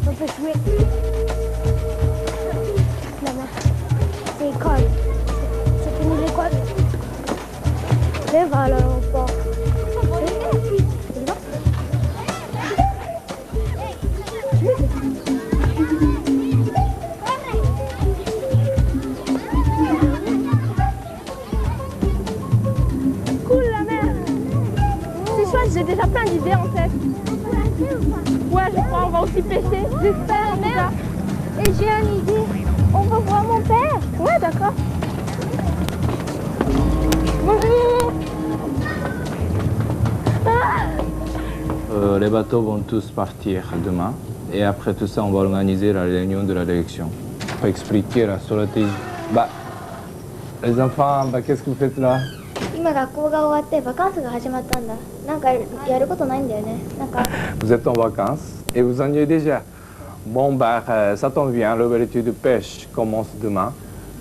On peut jouer. Là-bas. C'est l'école. C'est fini l'école. Et voilà, on part. Cool la mer. C'est chouette, j'ai déjà plein d'idées en tête. Ouais, je crois, on va aussi pêcher. J'espère, merde. Et j'ai une idée. On va voir mon père. Ouais, d'accord. Bonjour. Les bateaux vont tous partir demain. Et après tout ça, on va organiser la réunion de la direction. Pour expliquer la stratégie. Les enfants, qu'est-ce que vous faites là? 今学校が終わってバカンスが始まったんだ。なんかやることないんだよね。なんか Vous êtes en vacances et vous ennuyez déjà. Bon, ça tombe bien, l'ouverture de pêche commence demain.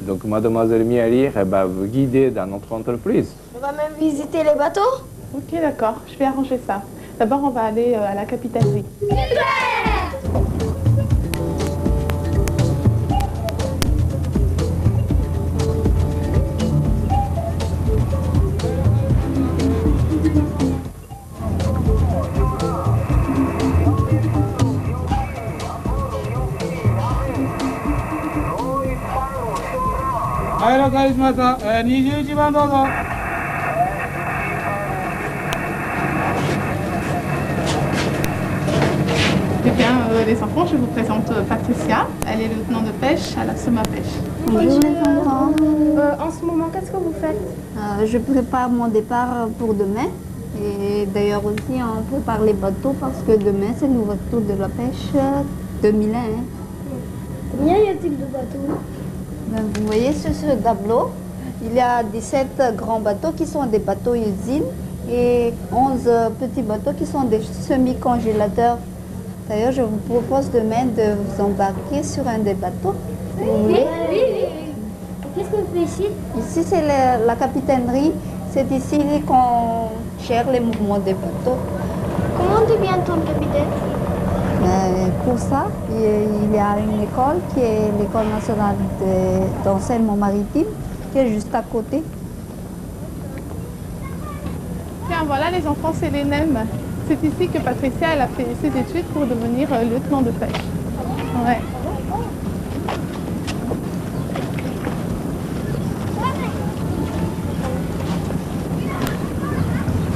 Donc, mademoiselle Mialir va vous guider dans notre entreprise. On va même visiter les bateaux. Ok, d'accord, je vais arranger ça. D'abord, on va aller à la capitalerie. Eh bien, les enfants, je vous présente Patricia. Elle est lieutenant de pêche à la Soma Pêche. Bonjour les enfants. En ce moment, qu'est-ce que vous faites? Je prépare mon départ pour demain. Et d'ailleurs aussi, on prépare les bateaux parce que demain, c'est l'ouverture de la pêche 2001. Combien y a-t-il de bateaux? Vous voyez sur ce tableau, il y a 17 grands bateaux qui sont des bateaux usines et 11 petits bateaux qui sont des semi-congélateurs. D'ailleurs, je vous propose demain de vous embarquer sur un des bateaux. Vous voulez? Qu'est-ce qu'on fait ici? Ici, c'est la capitainerie. C'est ici qu'on gère les mouvements des bateaux. Comment devient-on capitaine? Pour ça, il y a une école qui est l'École nationale d'enseignement maritime, qui est juste à côté. Tiens, voilà les enfants, c'est l'ENEM. C'est ici que Patricia elle a fait ses études pour devenir lieutenant de pêche. Ouais.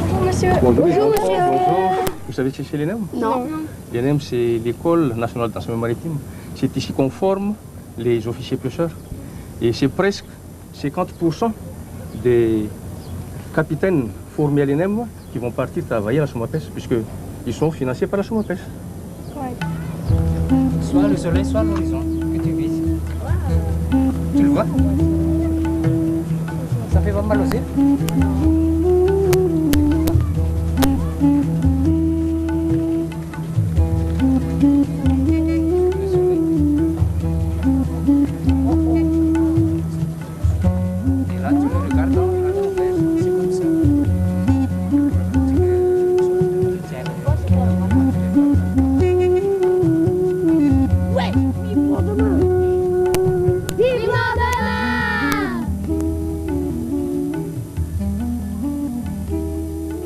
Bonjour monsieur. Bonjour, les enfants, monsieur. bonjour. Vous savez chez l'ENEM? Non. L'ENEM, c'est l'École nationale d'enseignement maritime. C'est ici qu'on forme les officiers pêcheurs. Et c'est presque 50% des capitaines formés à l'ENEM qui vont partir travailler à la Soma Pêche, puisqu'ils sont financés par la Soma Pêche. Ouais. Soit le soleil, soit l'horizon que tu vises. Tu le vois? Ça fait pas mal aussi. Et là, tu le regardes dans le verre, c'est comme ça.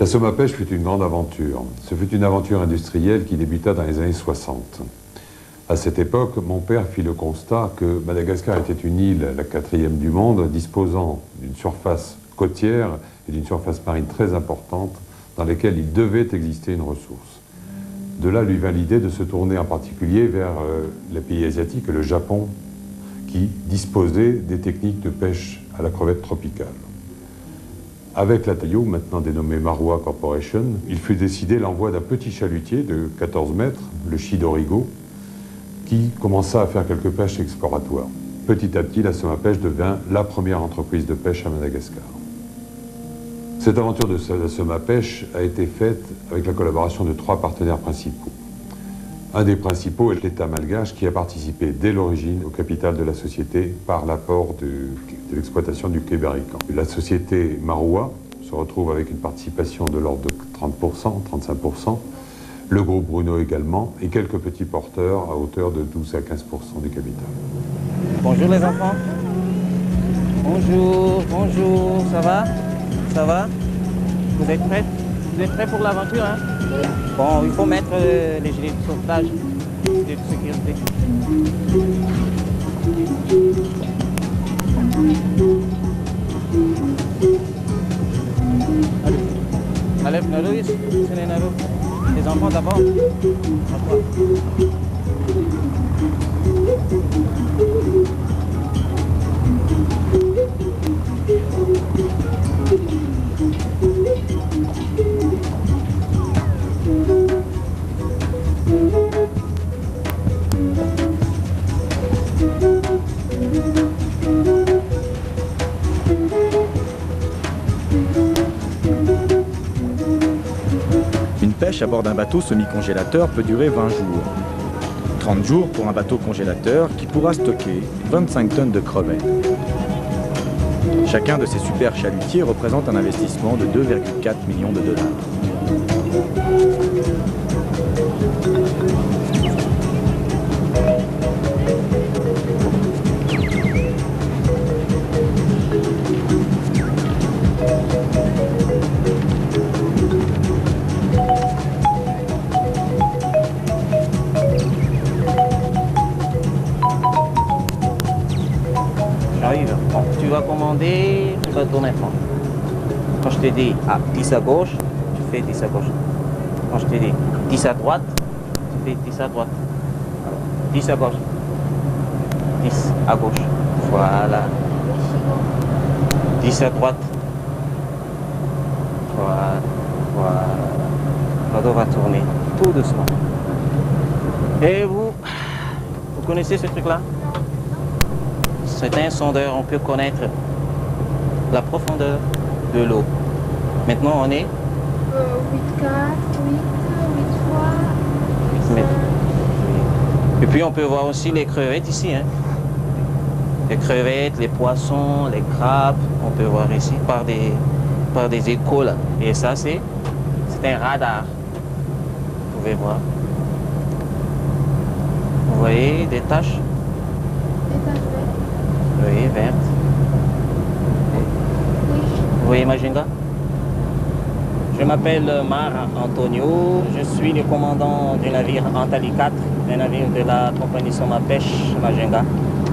La Soma Pêche fut une grande aventure. Ce fut une aventure industrielle qui débuta dans les années 60. À cette époque, mon père fit le constat que Madagascar était une île, la 4e du monde, disposant d'une surface côtière et d'une surface marine très importante dans lesquelles il devait exister une ressource. De là lui vint l'idée de se tourner en particulier vers les pays asiatiques, le Japon, qui disposait des techniques de pêche à la crevette tropicale. Avec la Taillou, maintenant dénommée Marua Corporation, il fut décidé l'envoi d'un petit chalutier de 14 mètres, le Chidorigo, qui commença à faire quelques pêches exploratoires. Petit à petit, la Soma Pêche devint la première entreprise de pêche à Madagascar. Cette aventure de la Soma Pêche a été faite avec la collaboration de 3 partenaires principaux. Un des principaux est l'État malgache qui a participé dès l'origine au capital de la société par l'apport de l'exploitation du quai Berrican. La société Marua se retrouve avec une participation de l'ordre de 30%, 35%. Le groupe Bruno également, et quelques petits porteurs à hauteur de 12 à 15% du capital. Bonjour les enfants. Bonjour, bonjour, ça va? Ça va? Vous êtes prêts? Vous êtes prêts pour l'aventure, hein? Bon, il faut mettre les gilets de sauvetage, de sécurité. Allez, Luis, c'est les Naru. Les enfants d'abord. À toi. Une pêche à bord d'un bateau semi-congélateur peut durer 20 jours. 30 jours pour un bateau congélateur qui pourra stocker 25 tonnes de crevettes. Chacun de ces super chalutiers représente un investissement de 2,4 millions de dollars. J'arrive. Bon, tu vas commander, tu vas tourner franc. Quand je te dis 10 à gauche, tu fais 10 à gauche. Quand je te dis 10 à droite, tu fais 10 à droite. Alors, 10 à gauche. 10 à gauche. Voilà. 10 à droite. Voilà. Voilà. Le bateau va tourner tout doucement. Et vous connaissez ce truc-là? C'est un sondeur, on peut connaître la profondeur de l'eau. Maintenant, on est 8,4, 8, 8 mètres. Et puis, on peut voir aussi les crevettes ici. Hein. Les crevettes, les poissons, les crabes, on peut voir ici par des échos là. Et ça, c'est un radar. Vous pouvez voir. Vous voyez des taches? Oui, verte. Vous voyez Majinga? Je m'appelle Mar Antonio, je suis le commandant du navire Antali 4, un navire de la compagnie Somapêche Majinga.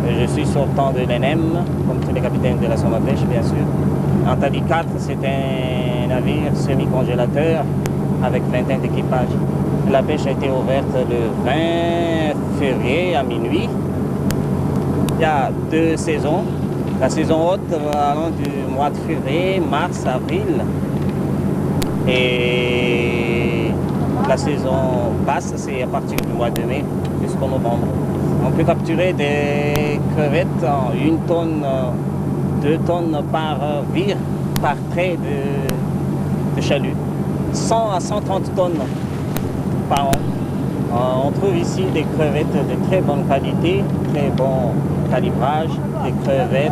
Je suis sortant de l'ENEM, comme tous les capitaines de la Somapêche, bien sûr. Antali 4, c'est un navire semi-congélateur avec 20 d'équipage. La pêche a été ouverte le 20 février à minuit. Il y a 2 saisons. La saison haute allant du mois de février, mars, avril. Et la saison basse, c'est à partir du mois de mai jusqu'en novembre. On peut capturer des crevettes en 1 tonne, 2 tonnes par vire, par trait de chalut. 100 à 130 tonnes par an. On trouve ici des crevettes de très bonne qualité, très bon calibrage, des crevettes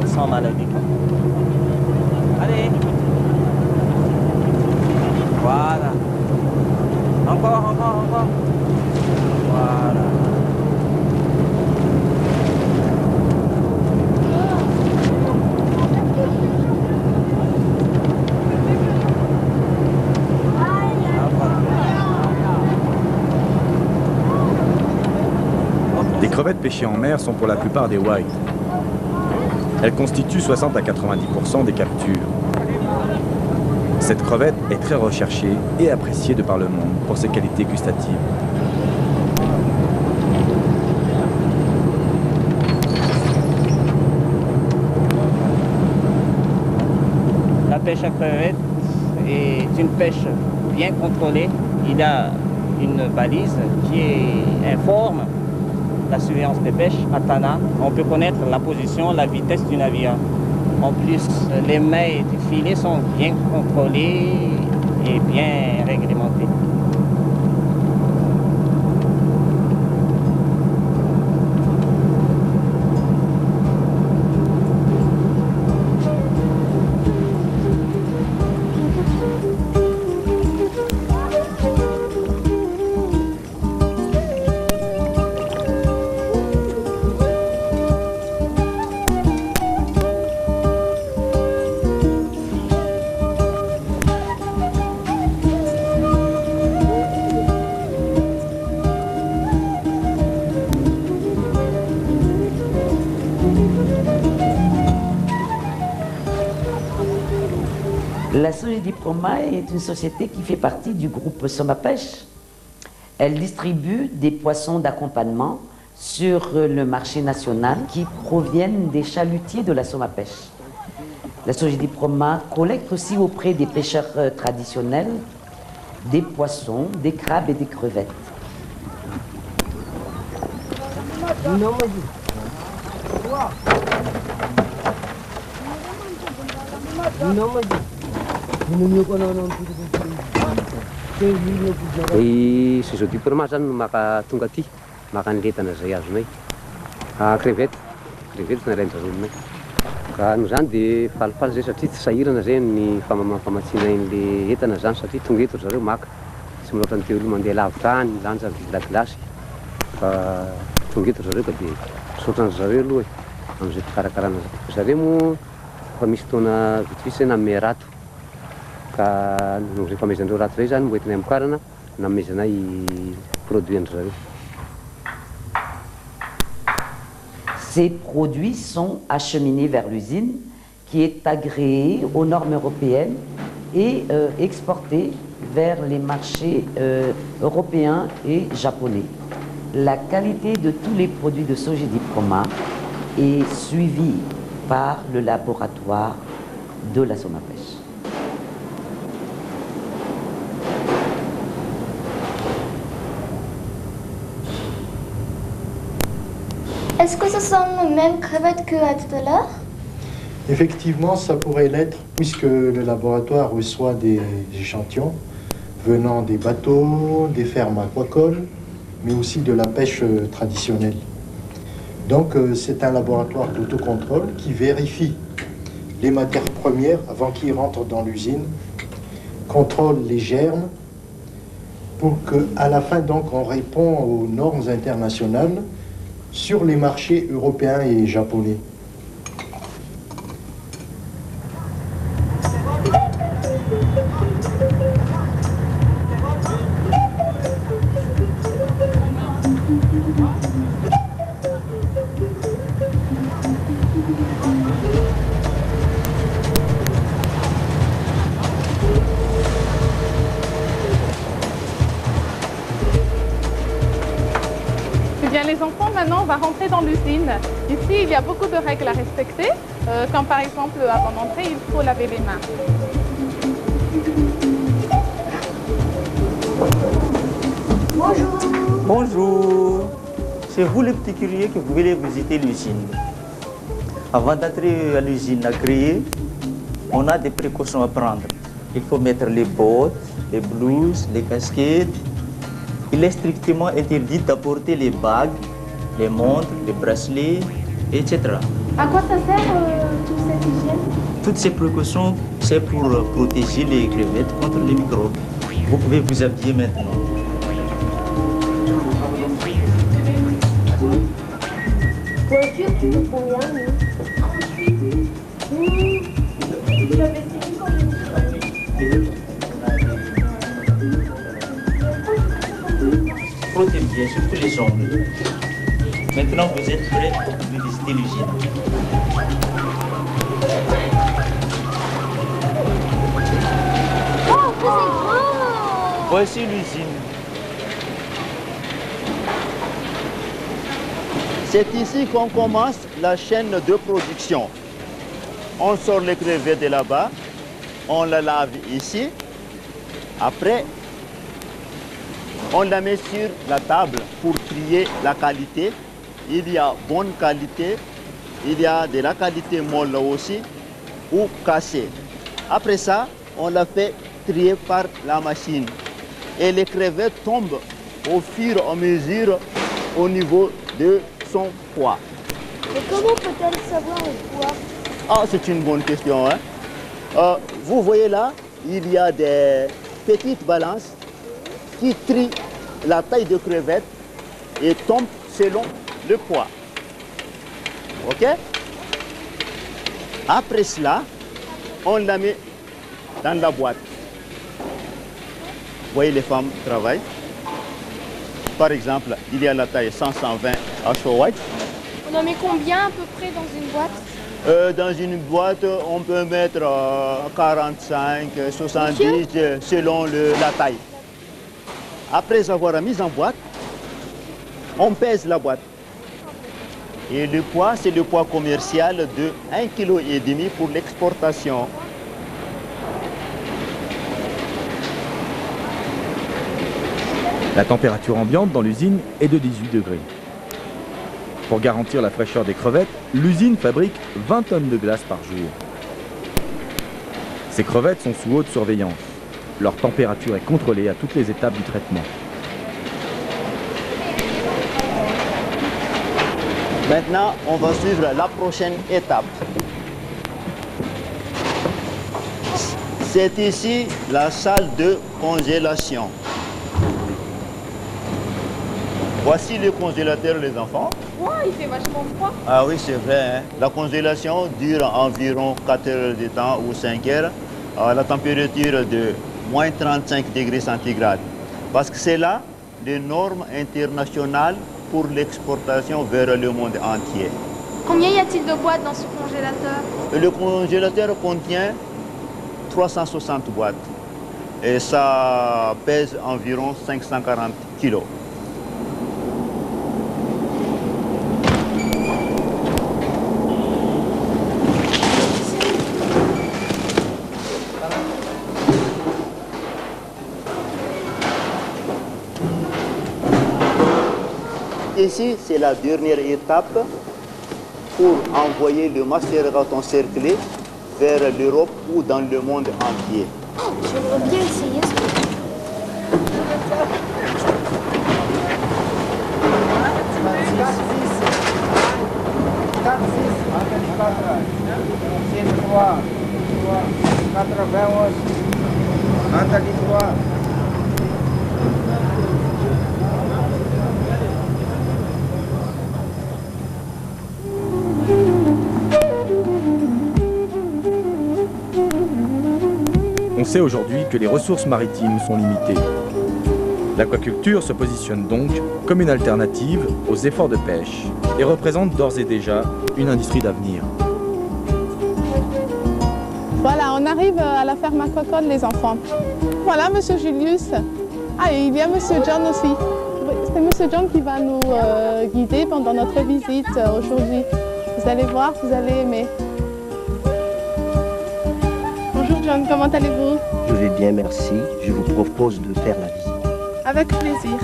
sans maladie. Allez. Voilà. Encore. Voilà. Les crevettes pêchées en mer sont pour la plupart des whites. Elles constituent 60 à 90% des captures. Cette crevette est très recherchée et appréciée de par le monde pour ses qualités gustatives. La pêche à crevettes est une pêche bien contrôlée. Il y a une balise qui informe la surveillance des pêches à Tana. On peut connaître la position, la vitesse du navire. En plus, les mailles du filet sont bien contrôlées et bien réglementées. La Sogediproma est une société qui fait partie du groupe Somapêche. Elle distribue des poissons d'accompagnement sur le marché national qui proviennent des chalutiers de la Somapêche. La Sogediproma collecte aussi auprès des pêcheurs traditionnels des poissons, des crabes et des crevettes. I Sogediproma zany no maka tonga aty, maka an'entana zay azonay. Crevette narain-drarolonay. Ka no zany dia falifaly zay satria tsy sahirana zay ny famatsiana an'ilay entana zany satria tonga eto zareo maka. Tsy miloatra ny teo aloha mandeha lavitra any, lanja gilagilasy. Fa tonga eto zareo ka dia misaotra zareo aloha amin'izay fikarakarana zareo moa fa misy fotoana vitsivitsy nanome rato. Ka rehefa amezandreo rato zay zany mbo entinay amokarana namezanay produit andry zareo. Ces produits sont acheminés vers l'usine qui est agréée aux normes européennes et exportés vers les marchés européens et japonais. La qualité de tous les produits de Sogediproma est suivie par le laboratoire de la Somapêche. Est-ce que ce sont les mêmes crevettes qu'à tout à l'heure? Effectivement, ça pourrait l'être, puisque le laboratoire reçoit des échantillons venant des bateaux, des fermes aquacoles, mais aussi de la pêche traditionnelle. Donc c'est un laboratoire d'autocontrôle qui vérifie les matières premières avant qu'ils rentrent dans l'usine, contrôle les germes, pour qu'à la fin, donc, on répond aux normes internationales sur les marchés européens et japonais. Les enfants, maintenant, on va rentrer dans l'usine. Ici, il y a beaucoup de règles à respecter, comme par exemple, avant d'entrer, il faut laver les mains. Bonjour. Bonjour. C'est vous les petits curieux que vous voulez visiter l'usine. Avant d'entrer à l'usine à créer, on a des précautions à prendre. Il faut mettre les bottes, les blouses, les casquettes. Il est strictement interdit d'apporter les bagues, les montres, les bracelets, etc. À quoi ça sert toute cette hygiène? Toutes ces précautions, c'est pour protéger les crevettes contre les microbes. Vous pouvez vous habiller maintenant. Voiture, tu veux combien? 38. J'avais 6 quand je me suis. Frottez bien, surtout les ongles. Maintenant, vous êtes prêts pour visiter l'usine. Oh, c'est grand! Voici l'usine. C'est ici qu'on commence la chaîne de production. On sort les crevettes de là-bas, on la lave ici. Après, on la met sur la table pour trier la qualité. Il y a bonne qualité, il y a de la qualité molle aussi, ou cassée. Après ça, on la fait trier par la machine. Et les crevettes tombent au fur et à mesure au niveau de son poids. Et comment peut-elle savoir le poids? Ah, c'est une bonne question. Hein? Vous voyez là, il y a des petites balances qui trient la taille de crevette et tombent selon le poids. OK? Après cela, on la met dans la boîte. Vous voyez, les femmes travaillent. Par exemple, il y a la taille 100-120 à White. On en met combien à peu près dans une boîte? Dans une boîte, on peut mettre 45, 70 selon la taille. Après avoir mis en boîte, on pèse la boîte. Et le poids, c'est le poids commercial de 1,5 kg pour l'exportation. La température ambiante dans l'usine est de 18 degrés. Pour garantir la fraîcheur des crevettes, l'usine fabrique 20 tonnes de glace par jour. Ces crevettes sont sous haute surveillance. Leur température est contrôlée à toutes les étapes du traitement. Maintenant, on va suivre la prochaine étape. C'est ici la salle de congélation. Voici le congélateur, les enfants. Ouais, il fait vachement froid. Ah oui, c'est vrai. Hein? La congélation dure environ 4 heures de temps ou 5 heures à la température de moins 35 degrés centigrades. Parce que c'est là les normes internationales pour l'exportation vers le monde entier. Combien y a-t-il de boîtes dans ce congélateur? Le congélateur contient 360 boîtes et ça pèse environ 540 kilos. Ici, c'est la dernière étape pour envoyer le macérat encerclé vers l'Europe ou dans le monde entier. J'aimerais bien essayer ça. On sait aujourd'hui que les ressources maritimes sont limitées. L'aquaculture se positionne donc comme une alternative aux efforts de pêche et représente d'ores et déjà une industrie d'avenir. Voilà, on arrive à la ferme aquacole, les enfants. Voilà, Monsieur Julius. Ah, et il y a Monsieur John aussi. C'est Monsieur John qui va nous guider pendant notre visite aujourd'hui. Vous allez voir, vous allez aimer. Bonjour John, comment allez-vous? Je vais bien, merci. Je vous propose de faire la visite. Avec plaisir.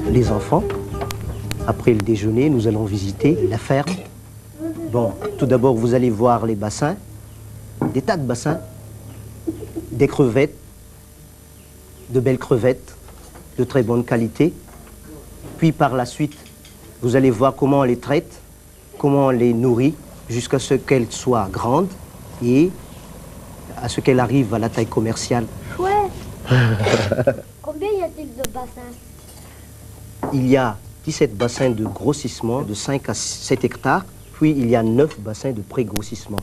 Les enfants, après le déjeuner, nous allons visiter la ferme. Bon, tout d'abord, vous allez voir les bassins, des tas de bassins, des crevettes, de belles crevettes, de très bonne qualité. Puis par la suite, vous allez voir comment on les traite, comment on les nourrit, jusqu'à ce qu'elles soient grandes et à ce qu'elles arrivent à la taille commerciale. Ouais. Combien y a-t-il de bassins? Il y a 17 bassins de grossissement de 5 à 7 hectares, puis il y a 9 bassins de pré-grossissement.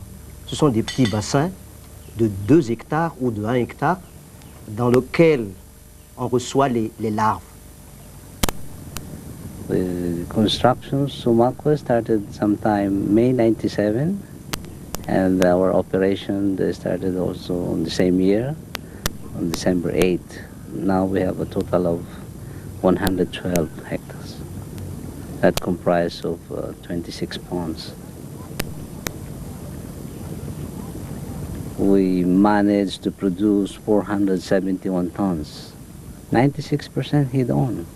Ce sont des petits bassins de 2 hectares ou de 1 hectare dans lesquels on reçoit les larves. The construction Sumakwa started sometime May 97, and our operation started also on the same year, on December 8. Now we have a total of 112 hectares that comprise of 26 ponds. We managed to produce 471 tons, 96% head-on,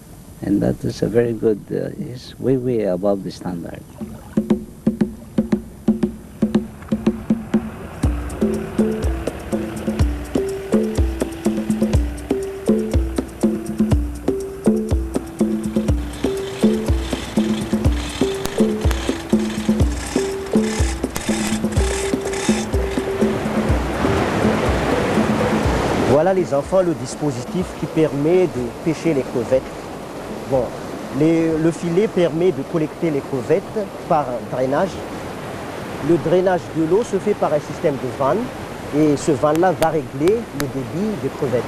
and that is a very good, is way above the standard. Voilà les enfants, le dispositif qui permet de pêcher les crevettes Bon, le filet permet de collecter les crevettes par drainage. Le drainage de l'eau se fait par un système de vanne et ce vanne-là va régler le débit des crevettes.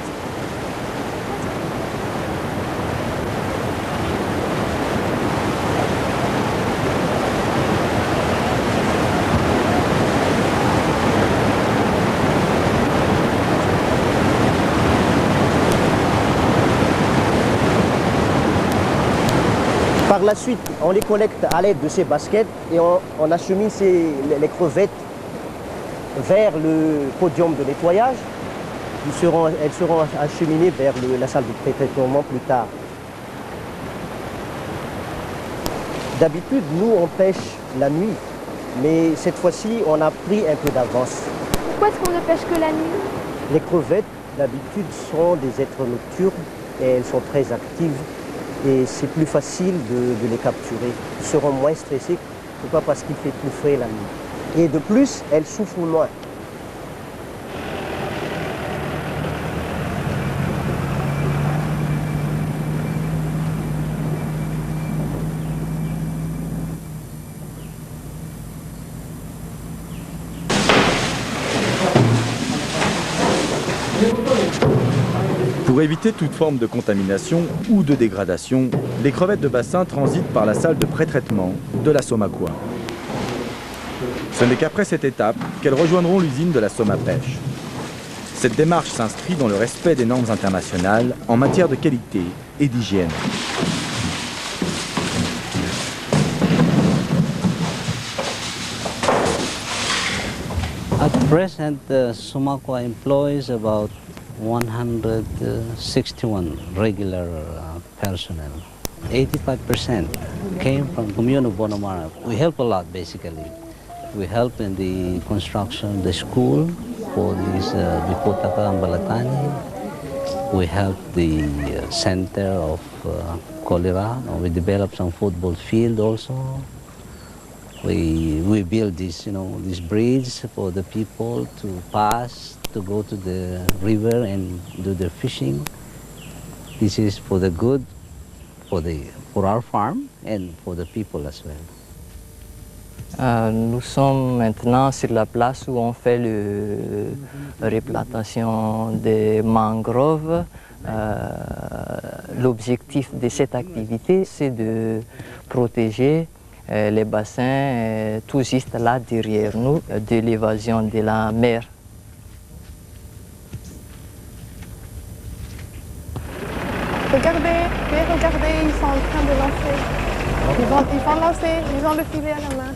Par la suite, on les collecte à l'aide de ces baskets et on achemine les crevettes vers le podium de nettoyage. Elles seront acheminées vers la salle de pré-traitement plus tard. D'habitude, nous, on pêche la nuit, mais cette fois-ci, on a pris un peu d'avance. Pourquoi est-ce qu'on ne pêche que la nuit? Les crevettes, d'habitude, sont des êtres nocturnes et elles sont très actives. Et c'est plus facile de les capturer. Ils seront moins stressés, pourquoi? Parce qu'il fait plus frais la nuit. Et de plus, elles souffrent moins. Pour éviter toute forme de contamination ou de dégradation, les crevettes de bassin transitent par la salle de pré-traitement de la Somaquois. Ce n'est qu'après cette étape qu'elles rejoindront l'usine de la Somapêche. Cette démarche s'inscrit dans le respect des normes internationales en matière de qualité et d'hygiène. At present, Somaquois employs about 161 regular personnel. 85% came from the commune of Bonamara. We help a lot, basically. We help in the construction of the school for this Bipotaka and Balatani. We help the center of cholera. We develop some football field also. We build this, these bridges for the people to pass, to go to the river and do their fishing. This is for the good, for our farm and for the people as well. Nous sommes maintenant sur la place où on fait la replantation des mangroves. L'objectif de cette activité, c'est de protéger les bassins tout juste là derrière nous de l'évasion de la mer. Regardez, ils sont en train de lancer. Ils vont lancer, ils ont le filet à la main.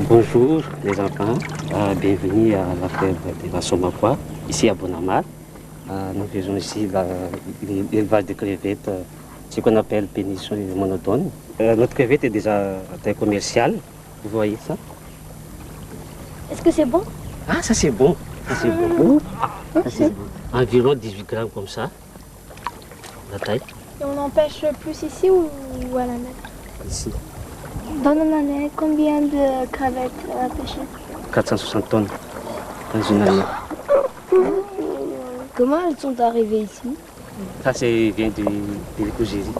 Bonjour les enfants, bienvenue à la fête de la Somaquois, ici à Bonamar. Nous faisons ici l'élevage de crevettes, ce qu'on appelle péninsule monotone. Notre crevette est déjà très commerciale, vous voyez ça? Est-ce que c'est bon? Ah, ça c'est bon, ça c'est bon. Ça, c'est bon. Environ 18 grammes comme ça, la taille. Et on en pêche plus ici ou à la mer? Ici. Dans une année, combien de crevettes à pêcher? 460 tonnes dans une année. Comment elles sont arrivées ici? Ça, vient de l'Écogérie.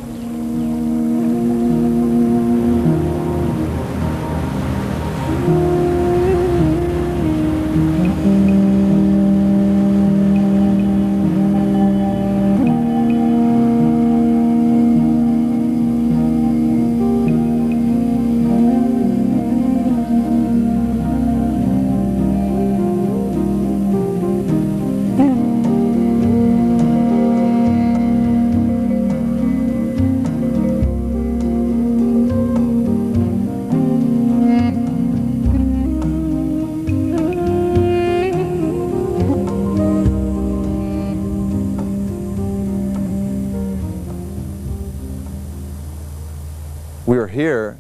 We are here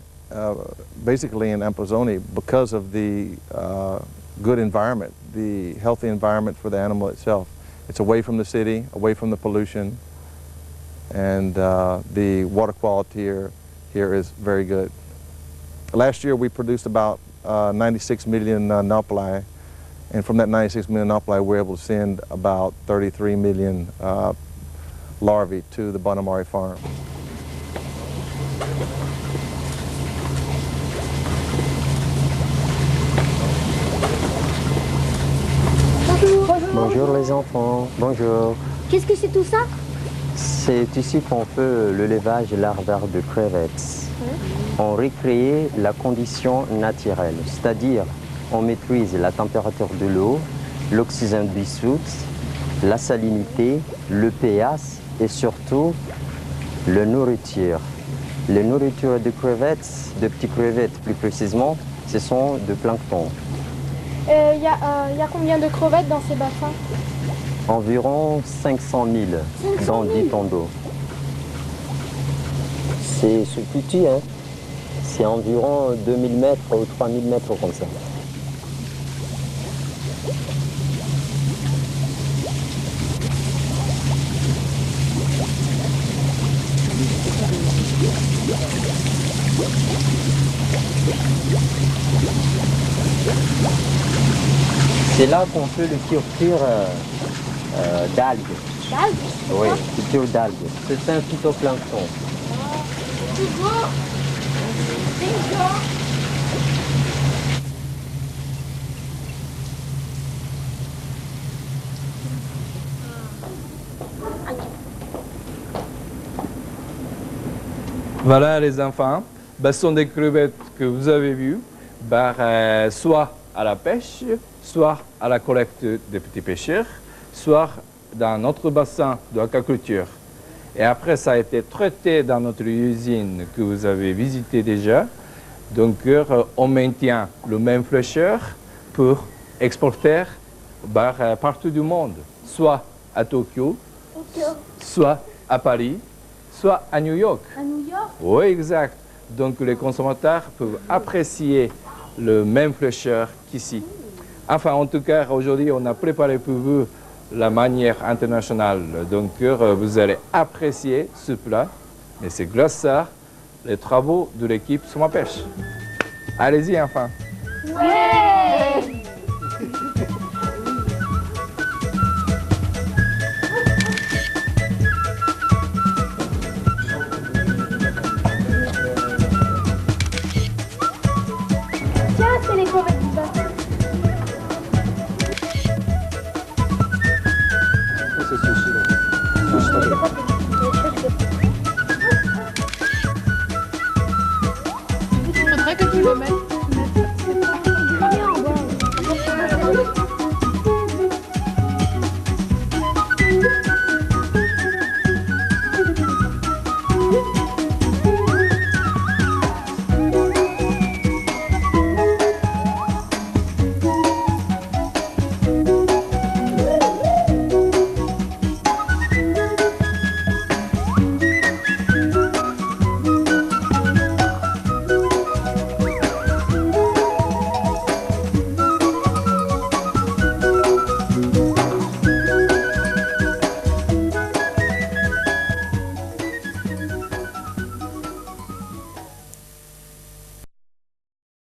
basically in Empozoni because of the good environment, the healthy environment for the animal itself. It's away from the city, away from the pollution, and the water quality here is very good. Last year we produced about 96 million nauplii, and from that 96 million nauplii we were able to send about 33 million larvae to the Bonamari farm. Bonjour les enfants, bonjour. Qu'est-ce que c'est tout ça? C'est ici qu'on fait le levage larvaire de crevettes. On recrée la condition naturelle, c'est-à-dire on maîtrise la température de l'eau, l'oxygène du soute, la salinité, le pH et surtout la nourriture. Les nourritures de crevettes, de petites crevettes plus précisément, ce sont de plancton. Y a combien de crevettes dans ces bassins? Environ 500 000 dans 10 tonnes d'eau. C'est petit, hein? C'est environ 2000 mètres ou 3000 mètres comme ça. C'est là qu'on fait le culture d'algues. D'algues? Oui, culture d'algues. C'est un phytoplancton. Voilà les enfants, ce sont des crevettes que vous avez vues, soit à la pêche, soit à la collecte des petits pêcheurs, soit dans notre bassin d'aquaculture. Et après, ça a été traité dans notre usine que vous avez visitée déjà. Donc, on maintient le même fraîcheur pour exporter partout du monde, soit à Tokyo, soit à Paris, soit à New York. À New York? Oui, exact. Donc, les consommateurs peuvent apprécier le même fraîcheur qu'ici. Enfin, en tout cas, aujourd'hui, on a préparé pour vous la manière internationale. Donc, vous allez apprécier ce plat. Et c'est grâce à les travaux de l'équipe Soma Pêche. Allez-y, enfin. Ouais! Tiens, c'est les crevettes du bassin. Il faudrait que tu le mettes.